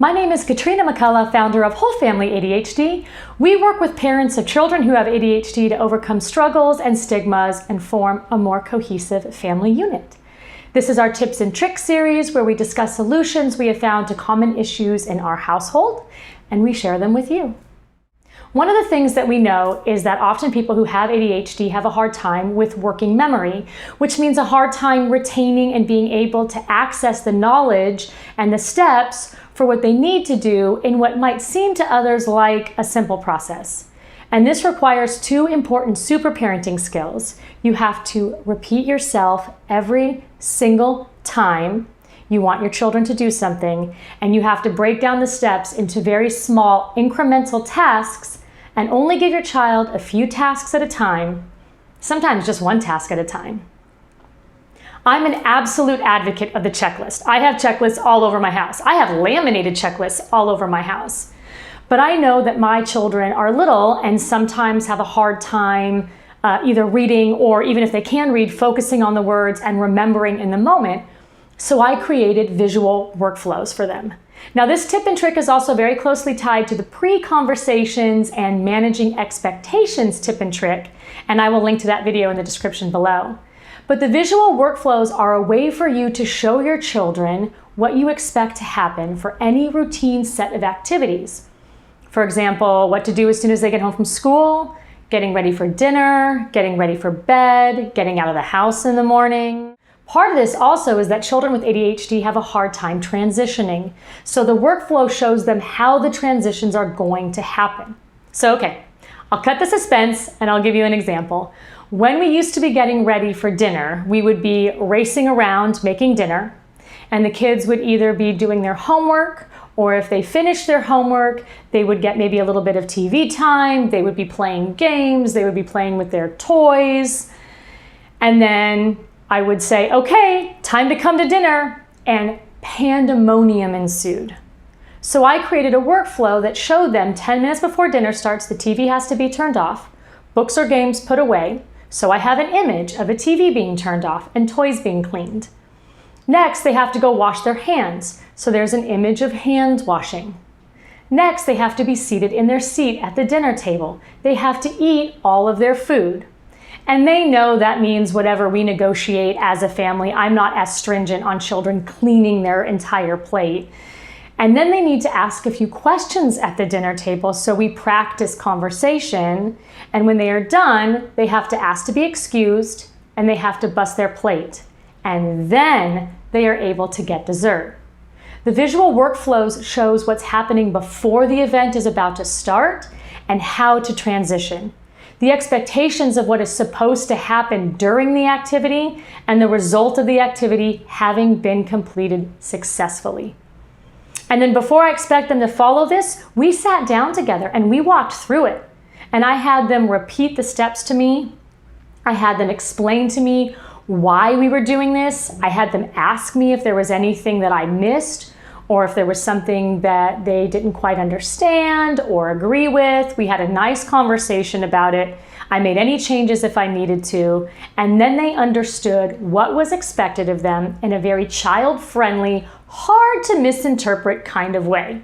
My name is Katrina McCullough, founder of Whole Family ADHD. We work with parents of children who have ADHD to overcome struggles and stigmas and form a more cohesive family unit. This is our tips and tricks series where we discuss solutions we have found to common issues in our household, and we share them with you. One of the things that we know is that often people who have ADHD have a hard time with working memory, which means a hard time retaining and being able to access the knowledge and the steps for what they need to do in what might seem to others like a simple process. And this requires two important super parenting skills. You have to repeat yourself every single time you want your children to do something, and you have to break down the steps into very small incremental tasks and only give your child a few tasks at a time, sometimes just one task at a time. I'm an absolute advocate of the checklist. I have checklists all over my house. I have laminated checklists all over my house. But I know that my children are little and sometimes have a hard time either reading or, even if they can read, focusing on the words and remembering in the moment. So I created visual workflows for them. Now, this tip and trick is also very closely tied to the pre-conversations and managing expectations tip and trick, and I will link to that video in the description below. But the visual workflows are a way for you to show your children what you expect to happen for any routine set of activities. For example, what to do as soon as they get home from school, getting ready for dinner, getting ready for bed, getting out of the house in the morning. Part of this also is that children with ADHD have a hard time transitioning. So the workflow shows them how the transitions are going to happen. So, okay, I'll cut the suspense and I'll give you an example. When we used to be getting ready for dinner, we would be racing around making dinner, and the kids would either be doing their homework, or if they finished their homework, they would get maybe a little bit of TV time, they would be playing games, they would be playing with their toys, and then I would say, okay, time to come to dinner, and pandemonium ensued. So I created a workflow that showed them 10 minutes before dinner starts, the TV has to be turned off, books or games put away, so I have an image of a TV being turned off and toys being cleaned. Next, they have to go wash their hands, so there's an image of hand washing. Next, they have to be seated in their seat at the dinner table. They have to eat all of their food. And they know that means whatever we negotiate as a family. I'm not as stringent on children cleaning their entire plate. And then they need to ask a few questions at the dinner table, so we practice conversation. And when they are done, they have to ask to be excused and they have to bust their plate. And then they are able to get dessert. The visual workflows shows what's happening before the event is about to start and how to transition. The expectations of what is supposed to happen during the activity and the result of the activity having been completed successfully. And then before I expect them to follow this, we sat down together and we walked through it. And I had them repeat the steps to me. I had them explain to me why we were doing this. I had them ask me if there was anything that I missed or if there was something that they didn't quite understand or agree with. We had a nice conversation about it. I made any changes if I needed to, and then they understood what was expected of them in a very child-friendly, hard to misinterpret kind of way.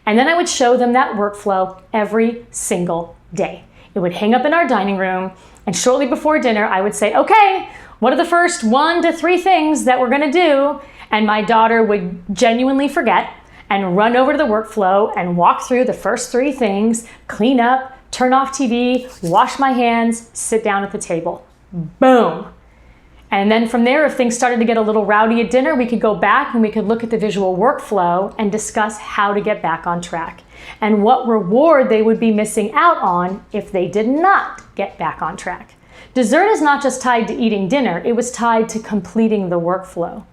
And then I would show them that workflow every single day. It would hang up in our dining room, and shortly before dinner, I would say, okay, what are the first 1 to 3 things that we're gonna do? And my daughter would genuinely forget and run over to the workflow and walk through the first 3 things, clean up, turn off TV, wash my hands, sit down at the table. Boom. And then from there, if things started to get a little rowdy at dinner, we could go back and we could look at the visual workflow and discuss how to get back on track and what reward they would be missing out on if they did not get back on track. Dessert is not just tied to eating dinner, it was tied to completing the workflow.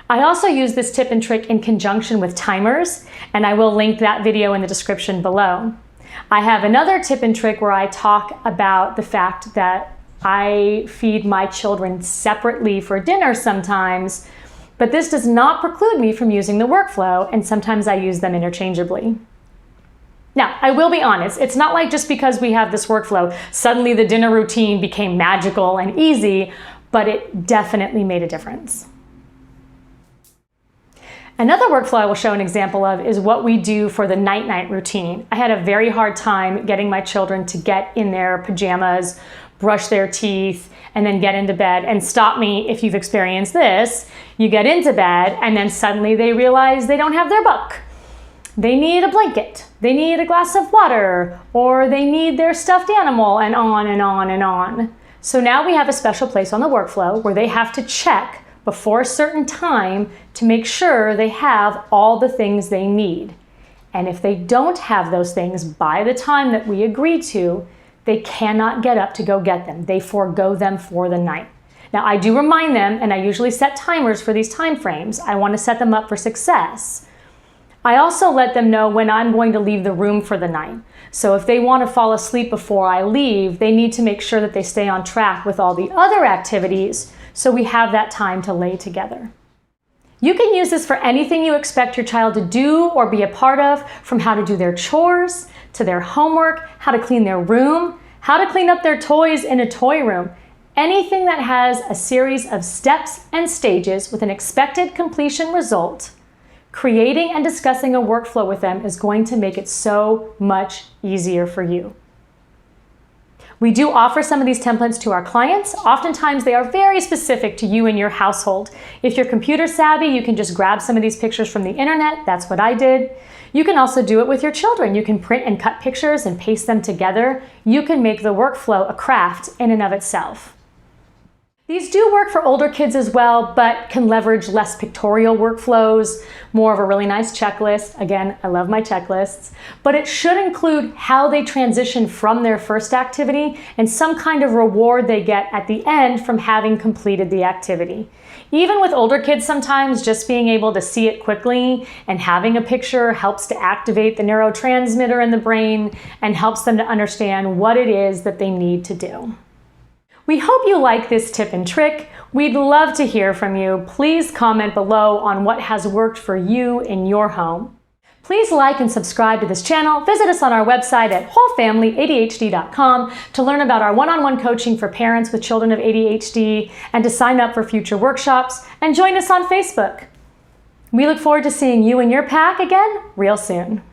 I also use this tip and trick in conjunction with timers, and I will link that video in the description below. I have another tip and trick where I talk about the fact that I feed my children separately for dinner sometimes, but this does not preclude me from using the workflow, and sometimes I use them interchangeably. Now, I will be honest, it's not like just because we have this workflow, suddenly the dinner routine became magical and easy, but it definitely made a difference. Another workflow I will show an example of is what we do for the night-night routine. I had a very hard time getting my children to get in their pajamas, brush their teeth, and then get into bed. And stop me if you've experienced this. You get into bed and then suddenly they realize they don't have their book. They need a blanket, they need a glass of water, or they need their stuffed animal, and on and on and on. So now we have a special place on the workflow where they have to check before a certain time to make sure they have all the things they need. And if they don't have those things by the time that we agreed to, they cannot get up to go get them. They forego them for the night. Now, I do remind them, and I usually set timers for these time frames. I want to set them up for success. I also let them know when I'm going to leave the room for the night. So if they want to fall asleep before I leave, they need to make sure that they stay on track with all the other activities so we have that time to lay together. You can use this for anything you expect your child to do or be a part of, from how to do their chores, to their homework, how to clean their room, how to clean up their toys in a toy room. Anything that has a series of steps and stages with an expected completion result. Creating and discussing a workflow with them is going to make it so much easier for you. We do offer some of these templates to our clients. Oftentimes they are very specific to you and your household. If you're computer savvy, you can just grab some of these pictures from the internet. That's what I did. You can also do it with your children. You can print and cut pictures and paste them together. You can make the workflow a craft in and of itself. These do work for older kids as well, but can leverage less pictorial workflows, more of a really nice checklist. Again, I love my checklists, but it should include how they transition from their first activity and some kind of reward they get at the end from having completed the activity. Even with older kids, sometimes just being able to see it quickly and having a picture helps to activate the neurotransmitter in the brain and helps them to understand what it is that they need to do. We hope you like this tip and trick. We'd love to hear from you. Please comment below on what has worked for you in your home. Please like and subscribe to this channel. Visit us on our website at wholefamilyadhd.com to learn about our one-on-one coaching for parents with children of ADHD and to sign up for future workshops, and join us on Facebook. We look forward to seeing you and your pack again real soon.